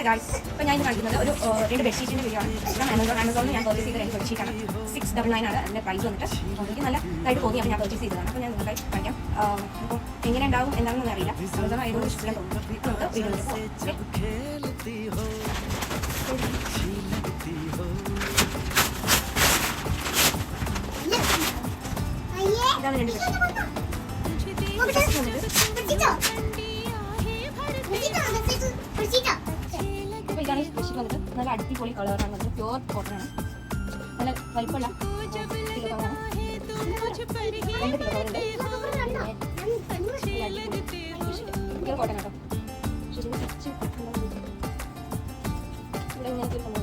ഇപ്പോൾ ഞാൻ ഇന്ന് കാണിക്കുന്നത് ഒരു 2 ബെഡ്ഷീറ്റിൻ്റെ വീഡിയോ ആണ്. ആമസോണിൽ ഞാൻ പർച്ചേസ് ചെയ്ത 2 ബെഡ്ഷീറ്റാണ്. 699 ആണ് അതിൻ്റെ പ്രൈസ് വന്നിട്ട്. എനിക്ക് നല്ല ഇതായിട്ട് തോന്നി, അപ്പോൾ ഞാൻ പർച്ചേസ് ചെയ്തതാണ്. അപ്പോൾ ഞാൻ നിങ്ങൾക്ക് കാണിക്കാം. അപ്പോൾ എങ്ങനെ ഉണ്ടാവും എന്താണെന്നൊന്നും അറിയില്ല. ആമസോൺ ആയതുകൊണ്ട് ഇഷ്ടം തോന്നുന്നു. നമുക്ക് വീഡിയോയിൽ പോകാം. ഇതാണ് 2 ബെഡ്ഷീറ്റ്. അപ്പോൾ ഇതാണ് ബെഡ്ഷീറ്റ് വന്നിട്ട് നല്ല അടിപൊളി കളറാണ് വന്നിട്ട്. പ്യുവർ കോട്ടൺ ആണ്. നല്ല വലിപ്പമുള്ള പില്ലോ കവറാണ്. 2 പില്ലോ കവറുണ്ട്. പ്യുവർ കോട്ടൺ കേട്ടോ. ഇവിടെ ഇങ്ങനത്തെ ഒരു സംഭവം